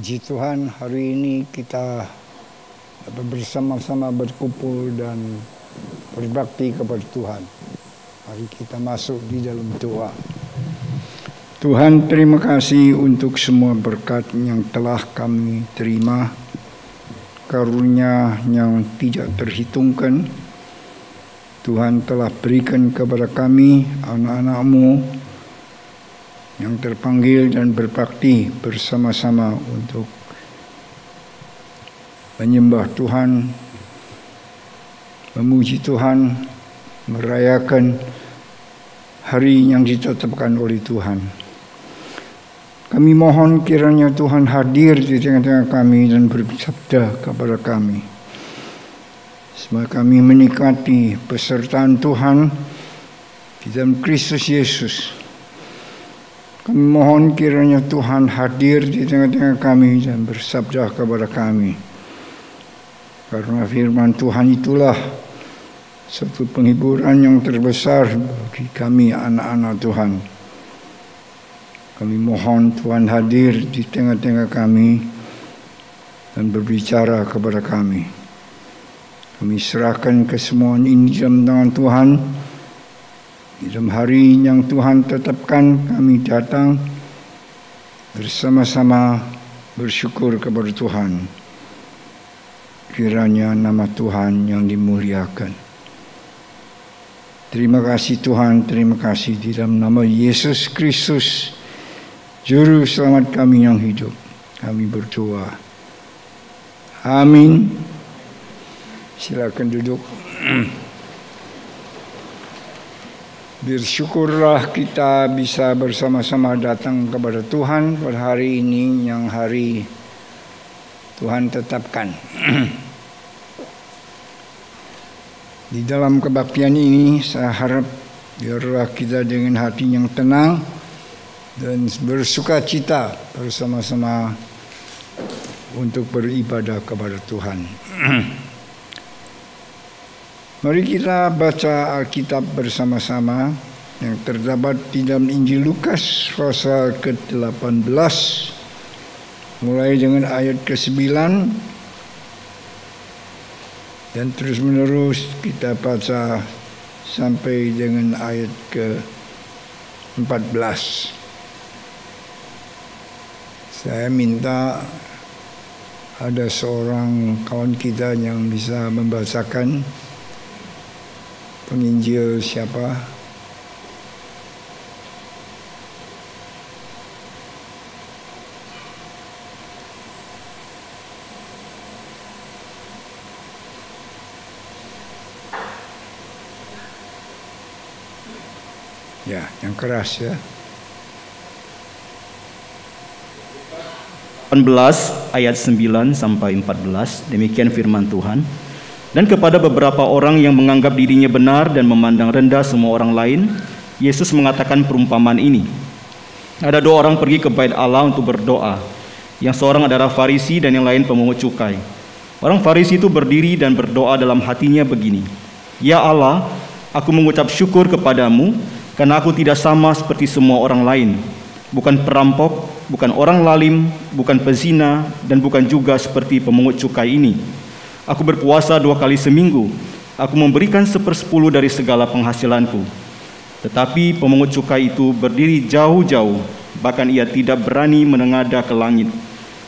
Puji Tuhan, hari ini kita bersama-sama berkumpul dan berbakti kepada Tuhan. Mari kita masuk di dalam doa. Tuhan, terima kasih untuk semua berkat yang telah kami terima, karunia yang tidak terhitungkan. Tuhan telah berikan kepada kami, anak-anak-Mu, yang terpanggil dan berbakti bersama-sama untuk menyembah Tuhan, memuji Tuhan, merayakan hari yang ditetapkan oleh Tuhan. Kami mohon kiranya Tuhan hadir di tengah-tengah kami dan bersabda kepada kami. Semoga kami menikmati pesertaan Tuhan di dalam Kristus Yesus. Kami mohon kiranya Tuhan hadir di tengah-tengah kami dan bersabda kepada kami. Karena firman Tuhan itulah satu penghiburan yang terbesar bagi kami anak-anak Tuhan. Kami mohon Tuhan hadir di tengah-tengah kami dan berbicara kepada kami. Kami serahkan kesemuaan ini dalam tangan Tuhan. Di dalam hari yang Tuhan tetapkan, kami datang bersama-sama bersyukur kepada Tuhan. Kiranya nama Tuhan yang dimuliakan. Terima kasih Tuhan, terima kasih di dalam nama Yesus Kristus, Juru Selamat kami yang hidup. Kami berdoa. Amin. Silakan duduk. Bersyukurlah kita bisa bersama-sama datang kepada Tuhan pada hari ini yang hari Tuhan tetapkan. Di dalam kebaktian ini saya harap biarlah kita dengan hati yang tenang dan bersuka cita bersama-sama untuk beribadah kepada Tuhan. Mari kita baca Alkitab bersama-sama yang terdapat di dalam Injil Lukas pasal ke-18 mulai dengan ayat ke-9 dan terus menerus kita baca sampai dengan ayat ke-14. Saya minta ada seorang kawan kita yang bisa membacakan. Penginjil siapa? Ya, yang keras ya. 18 ayat 9 sampai 14, demikian firman Tuhan. Dan kepada beberapa orang yang menganggap dirinya benar dan memandang rendah semua orang lain, Yesus mengatakan perumpamaan ini. Ada dua orang pergi ke bait Allah untuk berdoa. Yang seorang adalah Farisi dan yang lain pemungut cukai. Orang Farisi itu berdiri dan berdoa dalam hatinya begini, "Ya Allah, aku mengucap syukur kepadamu karena aku tidak sama seperti semua orang lain. Bukan perampok, bukan orang lalim, bukan pezina, dan bukan juga seperti pemungut cukai ini. Aku berpuasa 2 kali seminggu. Aku memberikan 1/10 dari segala penghasilanku." Tetapi pemungut cukai itu berdiri jauh-jauh, bahkan ia tidak berani menengadah ke langit.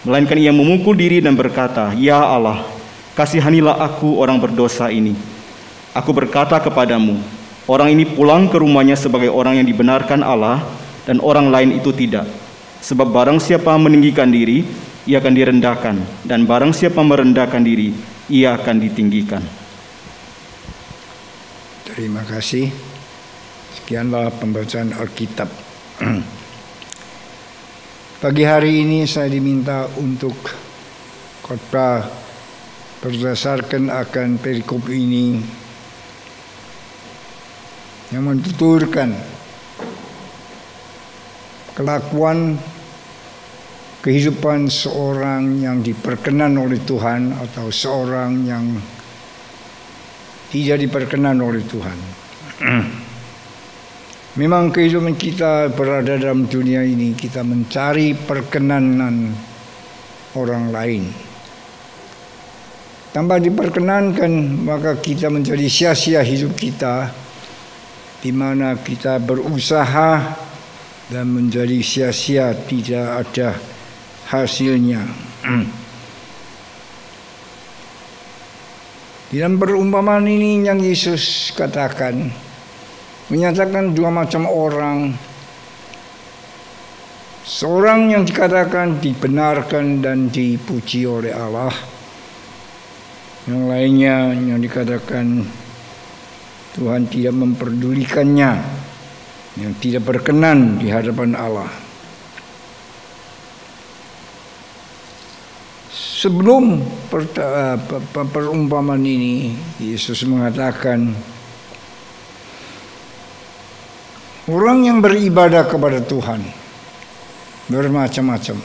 Melainkan ia memukul diri dan berkata, "Ya Allah, kasihanilah aku orang berdosa ini." Aku berkata kepadamu, orang ini pulang ke rumahnya sebagai orang yang dibenarkan Allah, dan orang lain itu tidak. Sebab barang siapa meninggikan diri, ia akan direndahkan, dan barang siapa merendahkan diri, ia akan ditinggikan. Terima kasih. Sekianlah pembacaan Alkitab. Pagi hari ini saya diminta untuk khotbah berdasarkan akan perikop ini yang menuturkan kelakuan kehidupan seorang yang diperkenan oleh Tuhan atau seorang yang tidak diperkenan oleh Tuhan. Memang kehidupan kita berada dalam dunia ini, kita mencari perkenanan orang lain. Tanpa diperkenankan, maka kita menjadi sia-sia hidup kita, di mana kita berusaha dan menjadi sia-sia, tidak ada hasilnya. Dalam perumpamaan ini yang Yesus katakan, menyatakan dua macam orang. Seorang yang dikatakan dibenarkan dan dipuji oleh Allah, yang lainnya yang dikatakan Tuhan tidak memperdulikannya, yang tidak berkenan di hadapan Allah. Sebelum perumpamaan ini, Yesus mengatakan, orang yang beribadah kepada Tuhan bermacam-macam.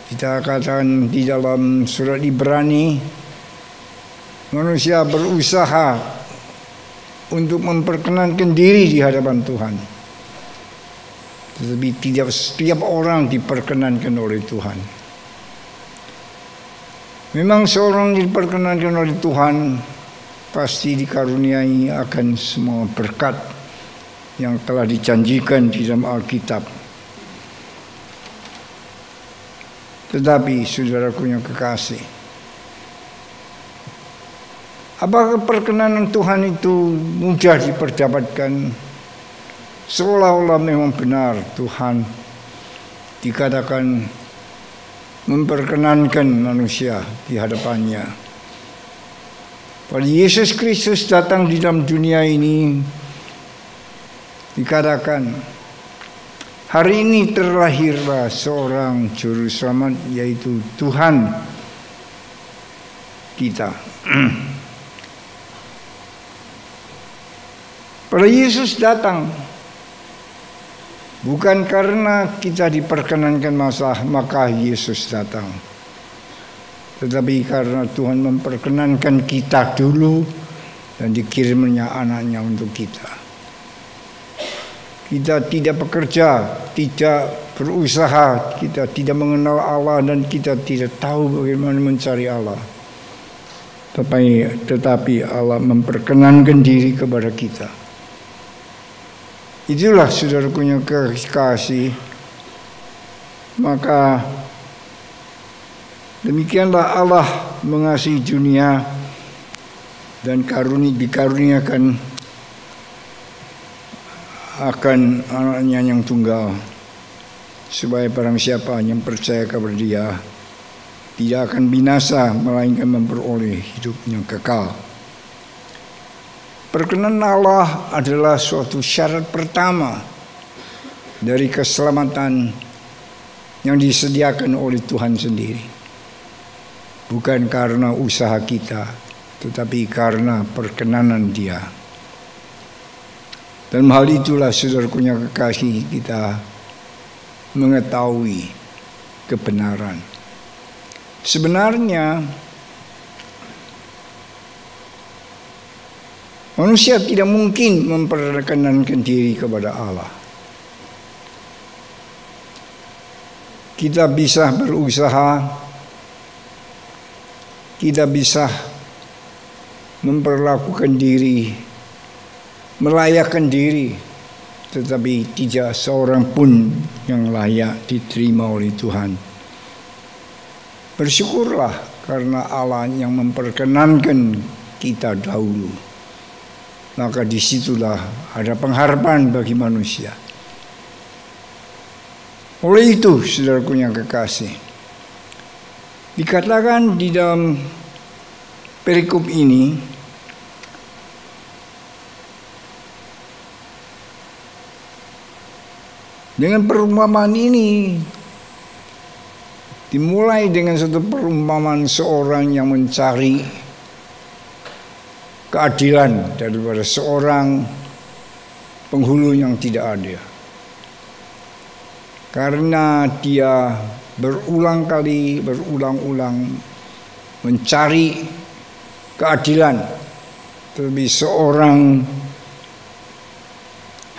Kita katakan di dalam surat Ibrani, manusia berusaha untuk memperkenankan diri di hadapan Tuhan, tetapi tidak setiap orang diperkenankan oleh Tuhan. Memang seorang diperkenankan oleh Tuhan pasti dikaruniai akan semua berkat yang telah dijanjikan di dalam Alkitab. Tetapi saudaraku yang kekasih, apakah perkenanan Tuhan itu mudah diperdapatkan? Seolah-olah memang benar Tuhan dikatakan memperkenankan manusia di hadapannya. Pada Yesus Kristus datang di dalam dunia ini, dikatakan, hari ini terlahirlah seorang juru selamat, yaitu Tuhan kita. Pada Yesus datang bukan karena kita diperkenankan maka Yesus datang, tetapi karena Tuhan memperkenankan kita dulu dan dikirimnya anaknya untuk kita. Kita tidak bekerja, tidak berusaha, kita tidak mengenal Allah, dan kita tidak tahu bagaimana mencari Allah. Tetapi Allah memperkenankan diri kepada kita. Itulah saudaraku yang kekasih. Maka demikianlah Allah mengasihi dunia dan dikaruniakan akan anaknya yang tunggal, supaya barang siapa yang percaya kepada Dia tidak akan binasa, melainkan memperoleh hidup yang kekal. Perkenan Allah adalah suatu syarat pertama dari keselamatan yang disediakan oleh Tuhan sendiri. Bukan karena usaha kita, tetapi karena perkenanan Dia. Dan hal itulah saudaraku yang kekasih, kita mengetahui kebenaran. Sebenarnya manusia tidak mungkin memperkenankan diri kepada Allah. Kita bisa berusaha, kita bisa memperlakukan diri, melayakkan diri, tetapi tidak seorang pun yang layak diterima oleh Tuhan. Bersyukurlah karena Allah yang memperkenankan kita dahulu. Maka disitulah ada pengharapan bagi manusia. Oleh itu, saudaraku yang kekasih, dikatakan di dalam perikop ini, dengan perumpamaan ini, dimulai dengan satu perumpamaan seorang yang mencari keadilan daripada seorang penghulu yang tidak adil. Karena dia berulang-ulang mencari keadilan, tetapi seorang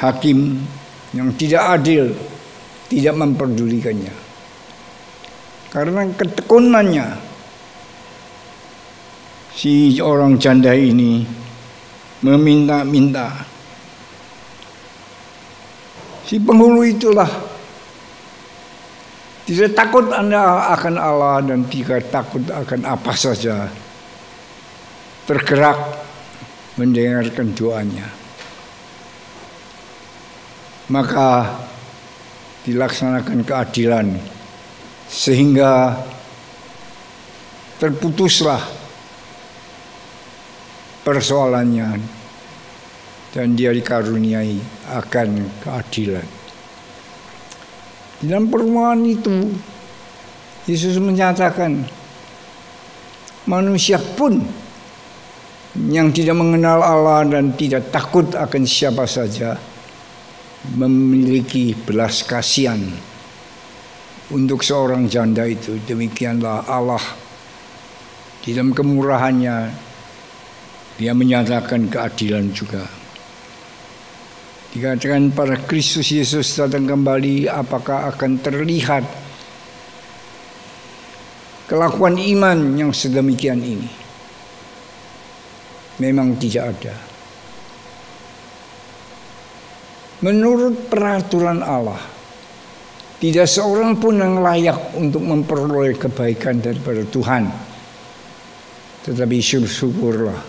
hakim yang tidak adil tidak memperdulikannya. Karena ketekunannya, si orang janda ini meminta-minta. Si penghulu itulah tidak takut Anda akan Allah dan tidak takut akan apa saja, tergerak mendengarkan doanya. Maka dilaksanakan keadilan sehingga terputuslah persoalannya dan dia dikaruniai akan keadilan. Di dalam perumpamaan itu Yesus menyatakan manusia pun yang tidak mengenal Allah dan tidak takut akan siapa saja memiliki belas kasihan untuk seorang janda itu. Demikianlah Allah di dalam kemurahannya, dia menyatakan keadilan juga. Dikatakan pada Kristus Yesus datang kembali, apakah akan terlihat kelakuan iman yang sedemikian ini? Memang tidak ada. Menurut peraturan Allah, tidak seorang pun yang layak untuk memperoleh kebaikan daripada Tuhan. Tetapi syukurlah,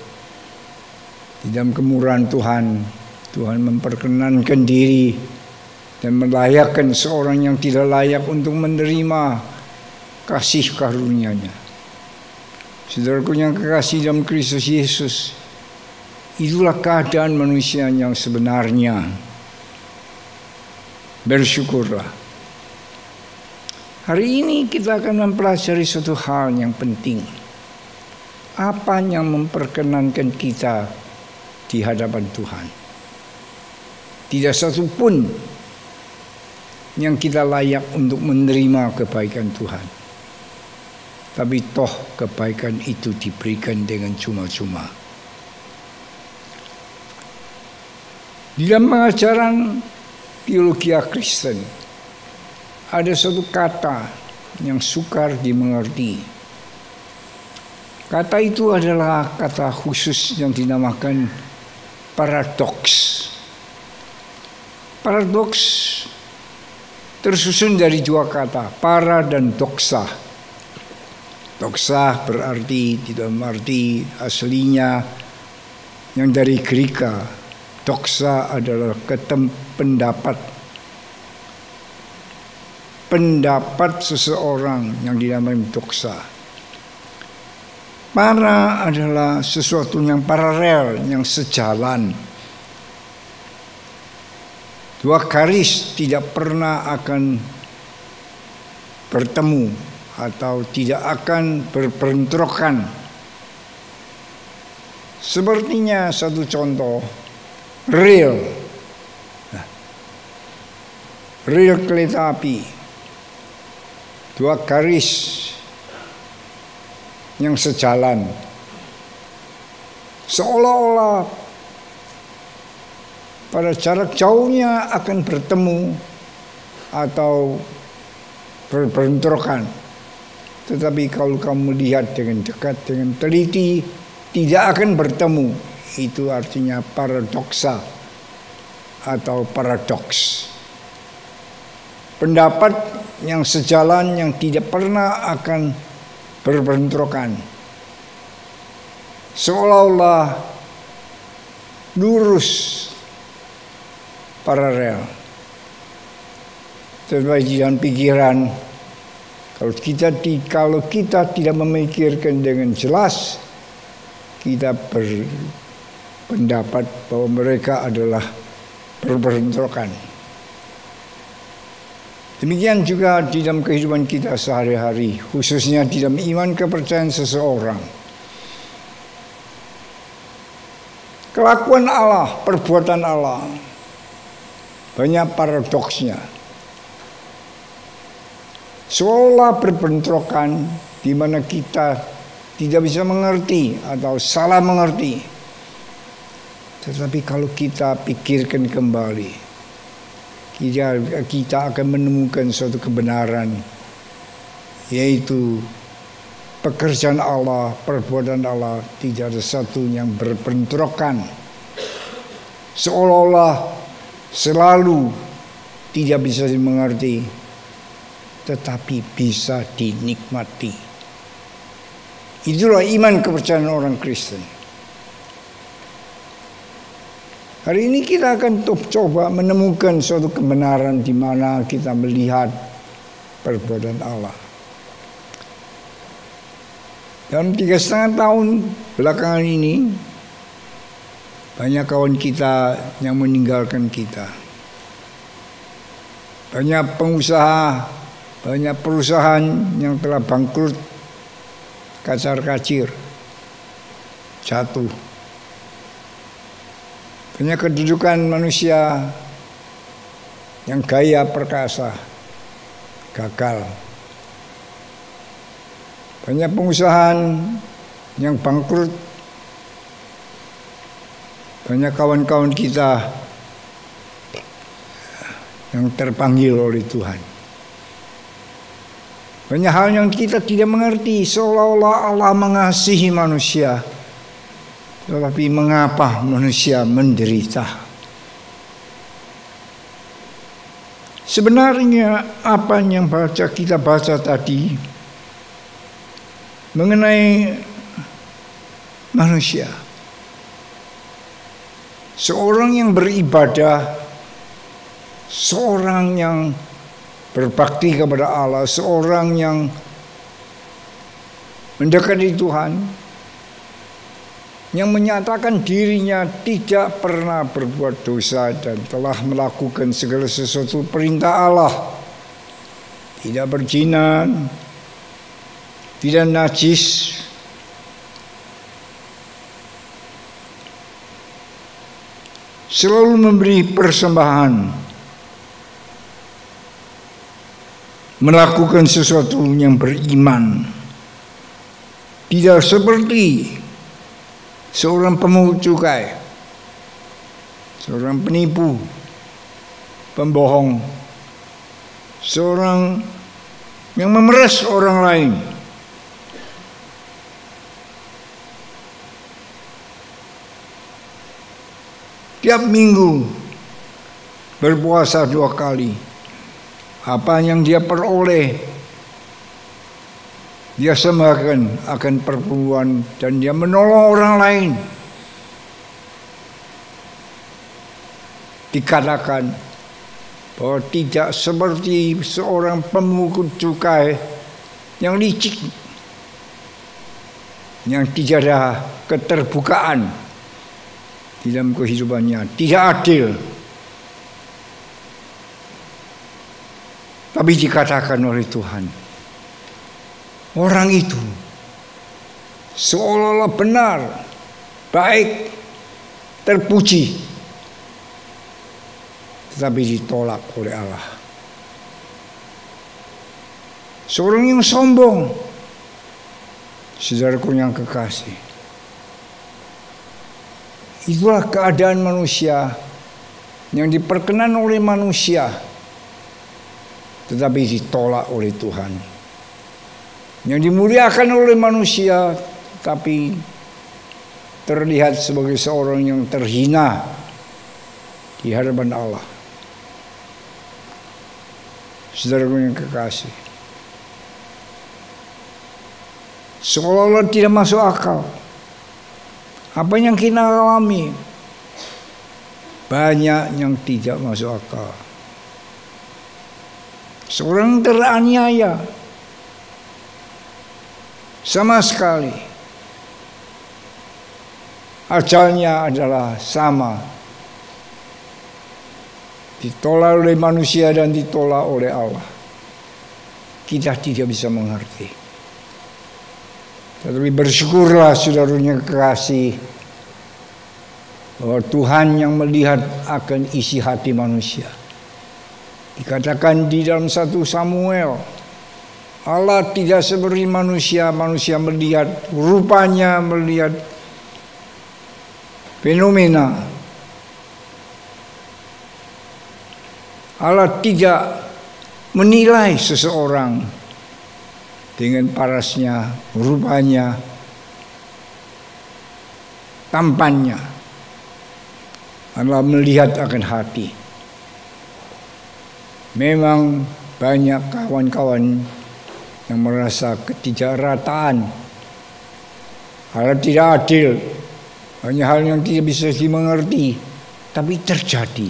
di dalam kemurahan Tuhan memperkenankan diri dan melayakkan seorang yang tidak layak untuk menerima kasih karunia-Nya. Saudaraku yang kekasih dalam Kristus Yesus, itulah keadaan manusia yang sebenarnya. Bersyukurlah. Hari ini kita akan mempelajari suatu hal yang penting. Apa yang memperkenankan kita di hadapan Tuhan? Tidak satu pun yang kita layak untuk menerima kebaikan Tuhan. Tapi toh kebaikan itu diberikan dengan cuma-cuma. Di dalam pengajaran teologi Kristen ada suatu kata yang sukar dimengerti. Kata itu adalah kata khusus yang dinamakan paradoks. Paradoks tersusun dari dua kata, para dan doksa. Doksa berarti di dalam arti aslinya yang dari Greka. Doksa adalah pendapat. Pendapat seseorang yang dinamakan doksa. Para adalah sesuatu yang paralel, yang sejalan. Dua garis tidak pernah akan bertemu atau tidak akan berbentrokan. Sepertinya satu contoh, rel kereta api, dua garis yang sejalan, seolah-olah pada jarak jauhnya akan bertemu atau berbentrokan. Tetapi kalau kamu lihat dengan dekat, dengan teliti, tidak akan bertemu. Itu artinya paradoksa atau paradoks. Pendapat yang sejalan yang tidak pernah akan berbentrokan. Seolah-olah lurus, paralel. Tetapi dalam pikiran, kalau kita tidak memikirkan dengan jelas, kita berpendapat bahwa mereka adalah berbentrokan. Demikian juga di dalam kehidupan kita sehari-hari, khususnya di dalam iman kepercayaan seseorang. Kelakuan Allah, perbuatan Allah, banyak paradoksnya. Seolah berbentrokan di mana kita tidak bisa mengerti atau salah mengerti. Tetapi kalau kita pikirkan kembali, kita akan menemukan suatu kebenaran yaitu pekerjaan Allah, perbuatan Allah tidak ada satu yang berbentrokan, seolah-olah selalu tidak bisa dimengerti, tetapi bisa dinikmati. Itulah iman kepercayaan orang Kristen. Hari ini kita akan coba menemukan suatu kebenaran di mana kita melihat perbuatan Allah. Dalam 3,5 tahun belakangan ini, banyak kawan kita yang meninggalkan kita. Banyak pengusaha, banyak perusahaan yang telah bangkrut, kacar-kacir, jatuh. Banyak kedudukan manusia yang gaya perkasa, gagal. Banyak pengusaha yang bangkrut. Banyak kawan-kawan kita yang terpanggil oleh Tuhan. Banyak hal yang kita tidak mengerti, seolah-olah Allah mengasihi manusia. Tetapi mengapa manusia menderita? Sebenarnya apa yang kita baca tadi mengenai manusia. Seorang yang beribadah, seorang yang berbakti kepada Allah, seorang yang mendekati Tuhan, yang menyatakan dirinya tidak pernah berbuat dosa dan telah melakukan segala sesuatu perintah Allah, tidak berzina, tidak najis, selalu memberi persembahan, melakukan sesuatu yang beriman, tidak seperti seorang pemungut cukai, seorang penipu, pembohong, seorang yang memeras orang lain. Tiap minggu berpuasa 2 kali. Apa yang dia peroleh, dia sembahkan akan perpuluhan dan dia menolong orang lain. Dikatakan bahwa tidak seperti seorang pemungut cukai yang licik, yang tidak ada keterbukaan di dalam kehidupannya, tidak adil. Tapi dikatakan oleh Tuhan, orang itu seolah-olah benar, baik, terpuji, tetapi ditolak oleh Allah. Seorang yang sombong, saudaraku yang kekasih, itulah keadaan manusia yang diperkenan oleh manusia, tetapi ditolak oleh Tuhan. Yang dimuliakan oleh manusia, tapi terlihat sebagai seorang yang terhina di hadapan Allah. Saudaraku yang kekasih, seolah-olah tidak masuk akal apa yang kita alami. Banyak yang tidak masuk akal. Seorang teraniaya sama sekali, ajalnya adalah sama, ditolak oleh manusia dan ditolak oleh Allah. Kita tidak bisa mengerti. Tetapi bersyukurlah saudaranya kekasih, bahwa Tuhan yang melihat akan isi hati manusia. Dikatakan di dalam 1 Samuel, Allah tidak seperti manusia. Manusia melihat rupanya, melihat fenomena. Allah tidak menilai seseorang dengan parasnya, rupanya, tampannya. Allah melihat akan hati. Memang banyak kawan-kawan yang merasa ketidakrataan, hal tidak adil, banyak hal yang tidak bisa dimengerti, tapi terjadi.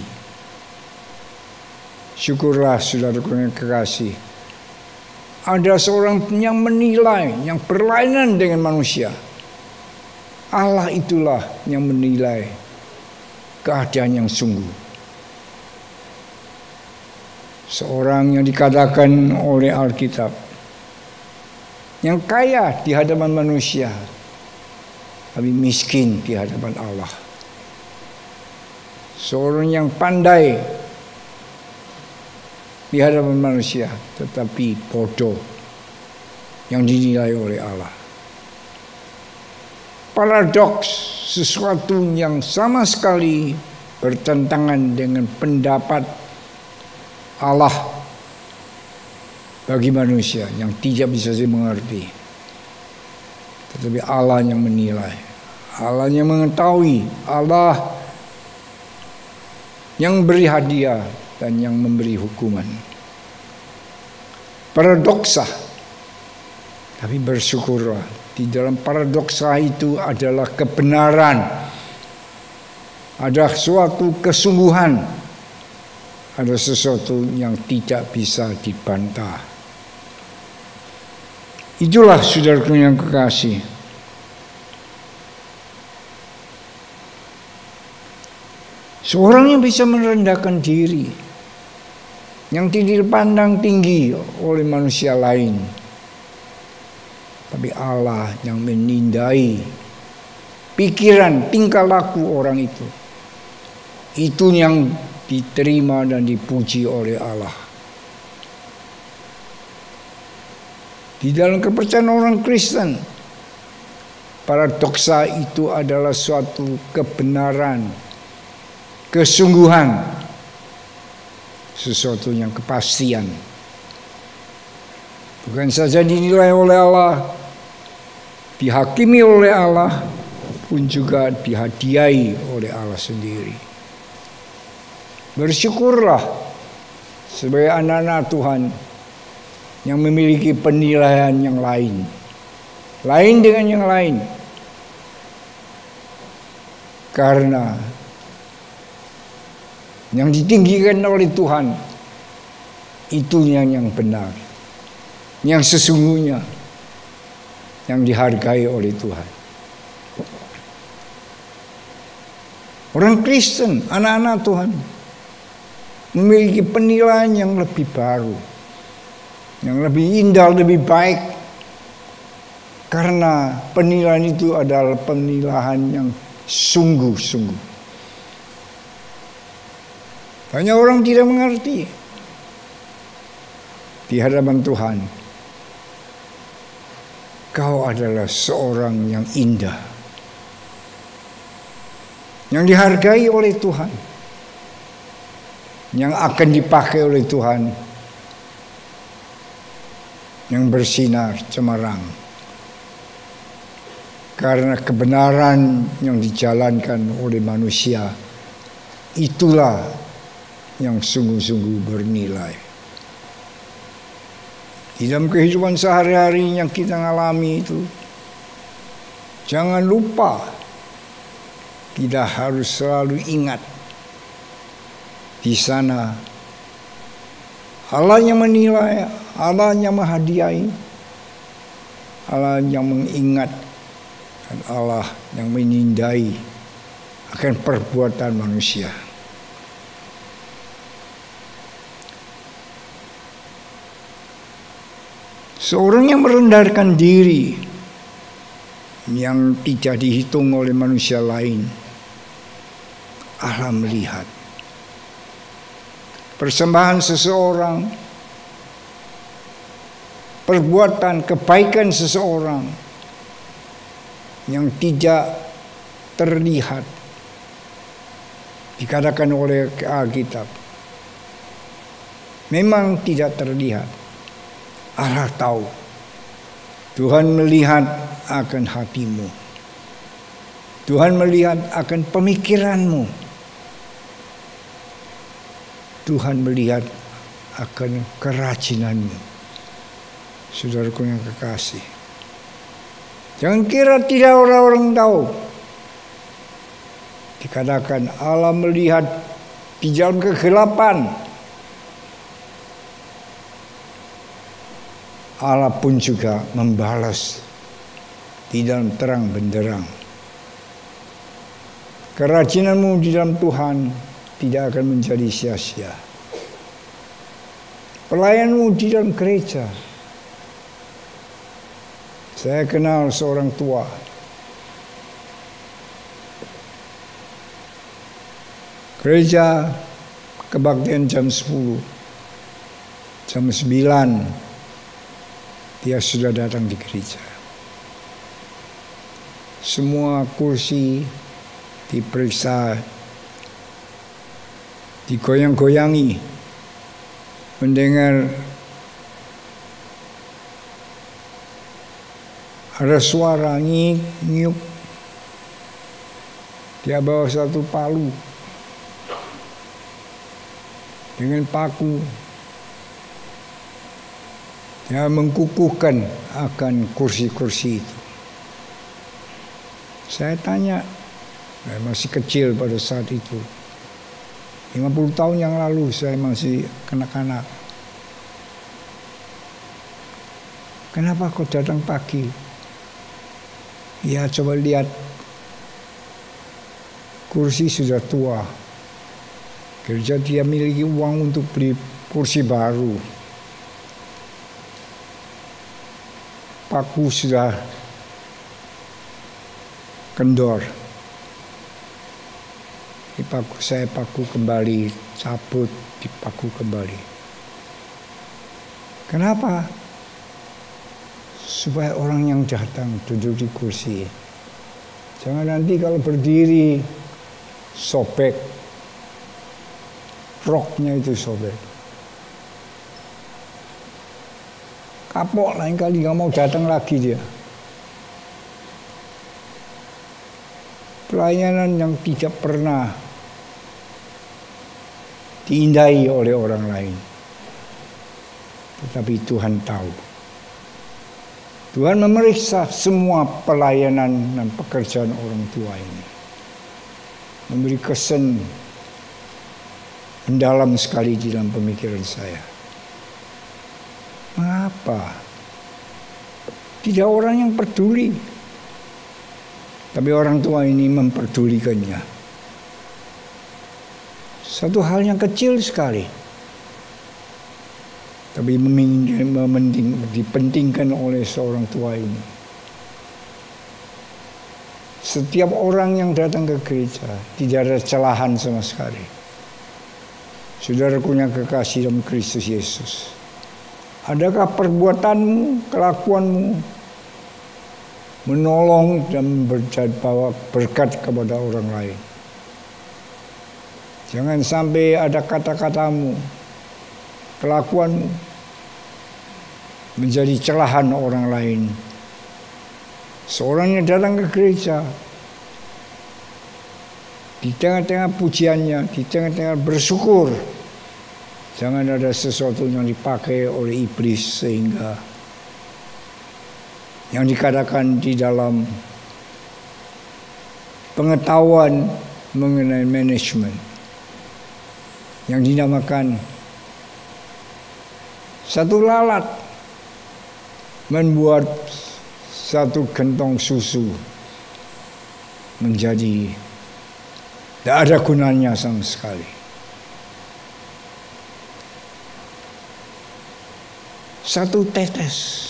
Syukurlah saudaraku yang kekasih, ada seorang yang menilai, yang berlainan dengan manusia. Allah itulah yang menilai keadaan yang sungguh. Seorang yang dikatakan oleh Alkitab, yang kaya di hadapan manusia, tapi miskin di hadapan Allah. Seorang yang pandai di hadapan manusia, tetapi bodoh yang dinilai oleh Allah. Paradoks, sesuatu yang sama sekali bertentangan dengan pendapat Allah bagi manusia yang tidak bisa dimengerti. Tetapi Allah yang menilai, Allah yang mengetahui, Allah yang beri hadiah dan yang memberi hukuman. Paradoksa, tapi bersyukurlah, di dalam paradoksa itu adalah kebenaran, ada suatu kesungguhan, ada sesuatu yang tidak bisa dibantah. Itulah saudaraku yang kekasih, seorang yang bisa merendahkan diri, yang tidak dipandang tinggi oleh manusia lain, tapi Allah yang menindai pikiran, tingkah laku orang itu. Itu yang diterima dan dipuji oleh Allah. Di dalam kepercayaan orang Kristen, paradoksa itu adalah suatu kebenaran, kesungguhan, sesuatu yang kepastian. Bukan saja dinilai oleh Allah, dihakimi oleh Allah, pun juga dihadiahi oleh Allah sendiri. Bersyukurlah sebagai anak-anak Tuhan yang memiliki penilaian yang lain dengan yang lain, karena yang ditinggikan oleh Tuhan itu yang benar, yang sesungguhnya, yang dihargai oleh Tuhan. Orang Kristen, anak-anak Tuhan, memiliki penilaian yang lebih baru, yang lebih indah, lebih baik, karena penilaian itu adalah penilaian yang sungguh-sungguh. Banyak orang tidak mengerti di hadapan Tuhan, kau adalah seorang yang indah, yang dihargai oleh Tuhan, yang akan dipakai oleh Tuhan, yang bersinar cemerlang. Karena kebenaran yang dijalankan oleh manusia, itulah yang sungguh-sungguh bernilai. Di dalam kehidupan sehari-hari yang kita alami itu, jangan lupa kita harus selalu ingat, di sana Allah yang menilai, Allah yang menghadiahi, Allah yang mengingat, dan Allah yang menindai akan perbuatan manusia. Seorang yang merendahkan diri, yang tidak dihitung oleh manusia lain, Allah melihat. Persembahan seseorang, perbuatan kebaikan seseorang yang tidak terlihat, dikatakan oleh Alkitab, memang tidak terlihat. Allah tahu, Tuhan melihat akan hatimu. Tuhan melihat akan pemikiranmu. Tuhan melihat akan kerajinanmu. Saudaraku yang kekasih, jangan kira tidak orang-orang tahu. Dikatakan Allah melihat di dalam kegelapan. Allah pun juga membalas di dalam terang benderang. Kerajinanmu di dalam Tuhan tidak akan menjadi sia-sia. Pelayanmu di dalam gereja. Saya kenal seorang tua. Gereja kebaktian jam 10. Jam 9 dia sudah datang di gereja. Semua kursi diperiksa, digoyang-goyangi, mendengar ada suara nyuk. Dia bawa satu palu dengan paku. Dia mengkukuhkan akan kursi-kursi itu. Saya tanya, saya masih kecil pada saat itu. 50 tahun yang lalu saya masih kanak-kanak. Kenapa kau datang pagi? Ya coba lihat, kursi sudah tua. Gereja dia miliki uang untuk beli kursi baru. Paku sudah kendor. Saya paku kembali, cabut, dipaku kembali. Kenapa? Supaya orang yang datang duduk di kursi. Jangan nanti kalau berdiri sobek, roknya itu sobek. Kapok lain kali nggak mau datang lagi dia. Pelayanan yang tidak pernah diindahi oleh orang lain. Tetapi Tuhan tahu. Tuhan memeriksa semua pelayanan dan pekerjaan orang tua ini. Memberi kesan mendalam sekali di dalam pemikiran saya. Mengapa? Tidak orang yang peduli. Tapi orang tua ini memperdulikannya. Satu hal yang kecil sekali. Tapi dipentingkan oleh seorang tua ini. Setiap orang yang datang ke gereja tidak ada celahan sama sekali. Saudaraku yang kekasih dalam Kristus Yesus. Adakah perbuatanmu, kelakuanmu menolong dan bawa berkat kepada orang lain? Jangan sampai ada kata-katamu, kelakuanmu menjadi celahan orang lain. Seorang yang datang ke gereja, di tengah-tengah pujiannya, di tengah-tengah bersyukur, jangan ada sesuatu yang dipakai oleh iblis sehingga yang dikatakan di dalam pengetahuan mengenai manajemen yang dinamakan satu lalat membuat satu gentong susu menjadi tidak ada gunanya sama sekali. Satu tetes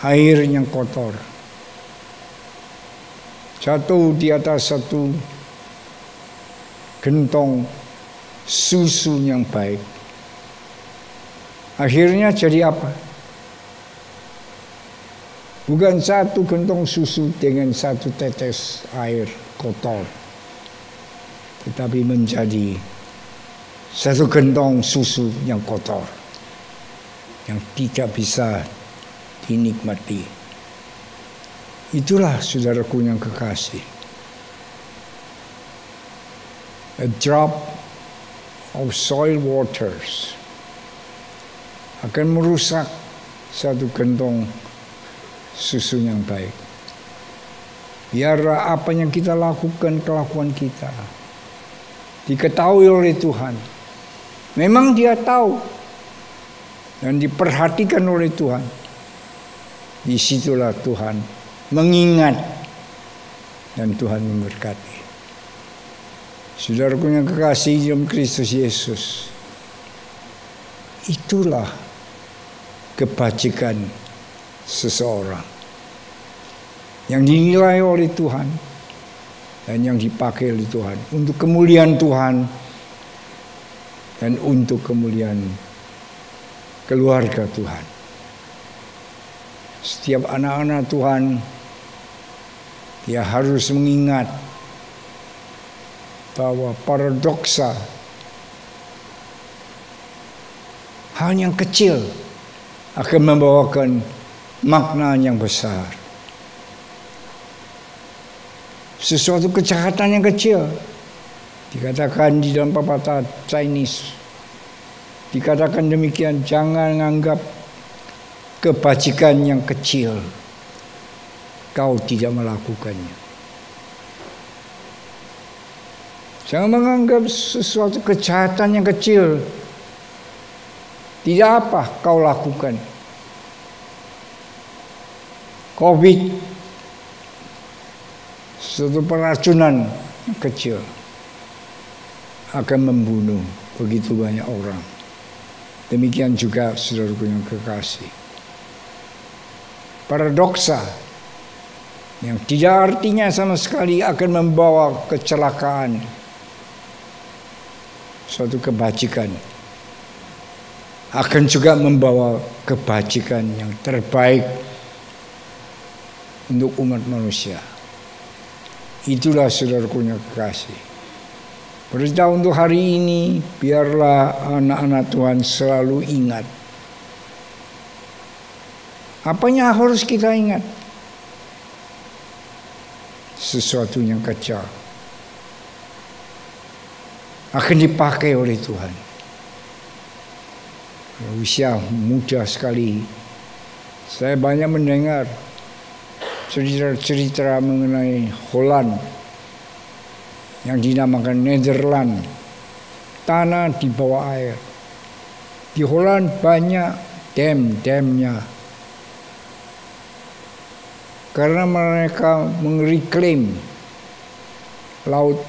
air yang kotor jatuh di atas satu gentong susu yang baik. Akhirnya jadi apa? Bukan satu gentong susu dengan satu tetes air kotor, tetapi menjadi satu gentong susu yang kotor, yang tidak bisa dinikmati. Itulah saudaraku yang kekasih. A drop of soil waters akan merusak satu gentong susu yang baik. Biarlah apa yang kita lakukan, kelakuan kita diketahui oleh Tuhan. Memang Dia tahu dan diperhatikan oleh Tuhan. Disitulah Tuhan mengingat dan Tuhan memberkati. Saudaraku yang kekasih dalam Kristus Yesus, itulah kebajikan seseorang yang dinilai oleh Tuhan dan yang dipakai oleh Tuhan untuk kemuliaan Tuhan dan untuk kemuliaan keluarga Tuhan. Setiap anak-anak Tuhan, dia harus mengingat bahwa paradoksa hal yang kecil akan membawakan makna yang besar. Sesuatu kejahatan yang kecil, dikatakan di dalam pepatah Chinese, dikatakan demikian, jangan menganggap kebajikan yang kecil kau tidak melakukannya. Jangan menganggap sesuatu kejahatan yang kecil tidak apa kau lakukan. COVID, suatu peracunan kecil akan membunuh begitu banyak orang. Demikian juga saudaraku yang kekasih. Paradoksa yang tidak artinya sama sekali akan membawa kecelakaan, suatu kebajikan akan juga membawa kebajikan yang terbaik untuk umat manusia. Itulah saudaraku yang kekasih. Berita untuk hari ini, biarlah anak-anak Tuhan selalu ingat. Apanya harus kita ingat? Sesuatu yang kecil akan dipakai oleh Tuhan. Usia muda sekali, saya banyak mendengar cerita-cerita mengenai Holland yang dinamakan Nederland, tanah di bawah air. Di Holland banyak dam-damnya karena mereka mereklaim laut.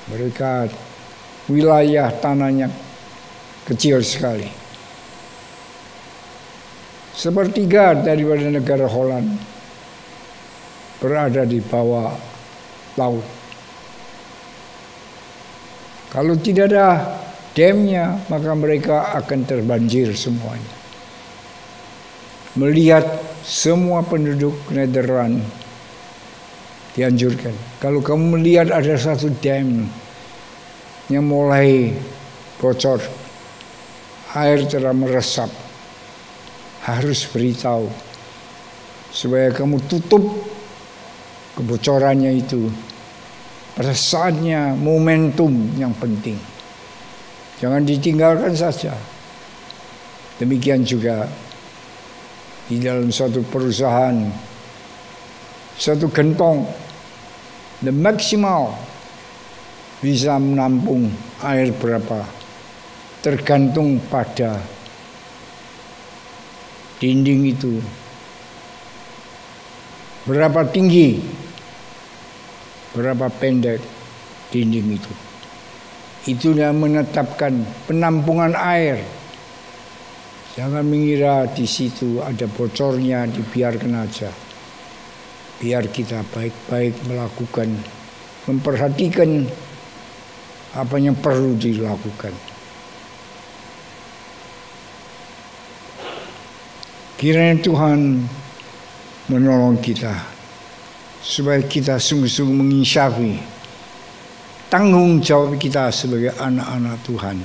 Mereka wilayah tanahnya kecil sekali. Sepertiga daripada negara Holland berada di bawah laut. Kalau tidak ada damnya, maka mereka akan terbanjir semuanya. Melihat semua penduduk Nederland dianjurkan, kalau kamu melihat ada satu dam yang mulai bocor, air telah meresap, harus beritahu supaya kamu tutup kebocorannya itu pada saatnya, momentum yang penting. Jangan ditinggalkan saja. Demikian juga di dalam suatu perusahaan, satu gentong the maksimal bisa menampung air berapa, tergantung pada dinding itu berapa tinggi, berapa pendek dinding itu. Itu yang menetapkan penampungan air. Jangan mengira di situ ada bocornya, dibiarkan aja. Biar kita baik-baik melakukan, memperhatikan apa yang perlu dilakukan. Kiranya Tuhan menolong kita supaya kita sungguh-sungguh menginsafi tanggung jawab kita sebagai anak-anak Tuhan.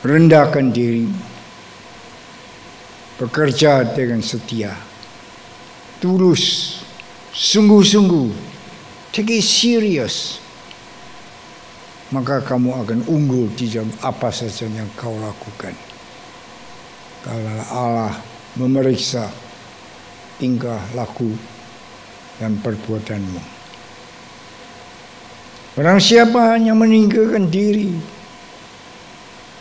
Rendahkan diri, bekerja dengan setia, tulus, sungguh-sungguh, take it serious, maka kamu akan unggul di dalam apa saja yang kau lakukan. Karena Allah memeriksa tingkah laku dan perbuatanmu. Barang siapa yang meninggalkan diri,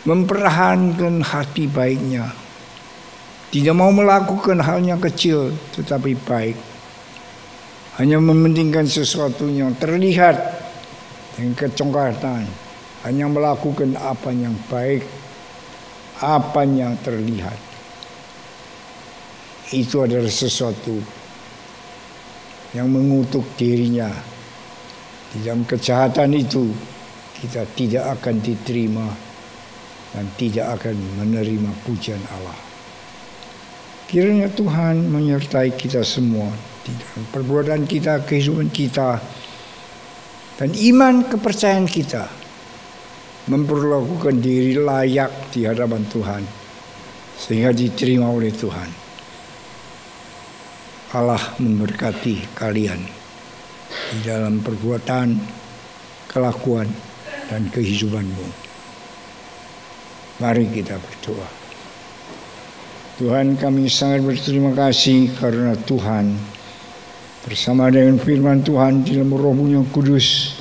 mempertahankan hati baiknya, tidak mau melakukan hal yang kecil tetapi baik, hanya mementingkan sesuatu yang terlihat dengan kecongkatan, hanya melakukan apa yang baik, apa yang terlihat, itu adalah sesuatu yang mengutuk dirinya. Di dalam kejahatan itu kita tidak akan diterima dan tidak akan menerima pujian Allah. Kiranya Tuhan menyertai kita semua di dalam perbuatan kita, kehidupan kita, dan iman kepercayaan kita memperlakukan diri layak di hadapan Tuhan sehingga diterima oleh Tuhan. Allah memberkati kalian di dalam perbuatan, kelakuan, dan kehidupanmu. Mari kita berdoa. Tuhan, kami sangat berterima kasih karena Tuhan bersama dengan firman Tuhan di dalam Roh-Mu yang kudus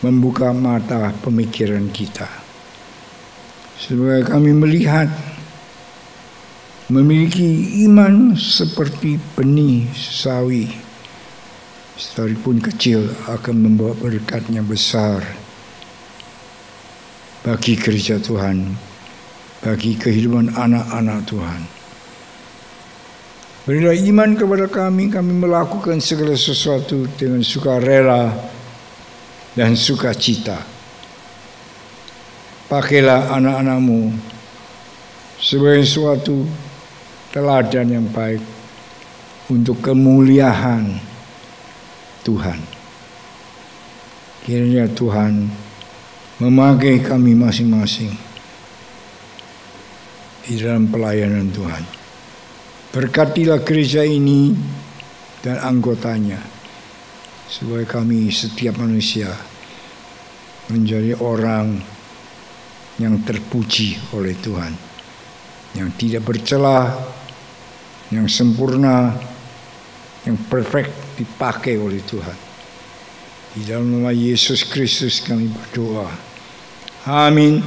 membuka mata pemikiran kita, supaya kami melihat, memiliki iman seperti benih sawi, sekalipun kecil akan membawa berkatnya besar bagi gereja Tuhan, bagi kehidupan anak-anak Tuhan. Berilah iman kepada kami melakukan segala sesuatu dengan sukarela dan sukacita. Pakailah anak-anak-Mu sebagai suatu teladan yang baik untuk kemuliaan Tuhan. Kiranya Tuhan memakai kami masing-masing di dalam pelayanan Tuhan. Berkatilah gereja ini dan anggotanya, supaya kami setiap manusia menjadi orang yang terpuji oleh Tuhan, yang tidak bercela, yang sempurna, yang perfect dipakai oleh Tuhan. Di dalam nama Yesus Kristus kami berdoa. Amin.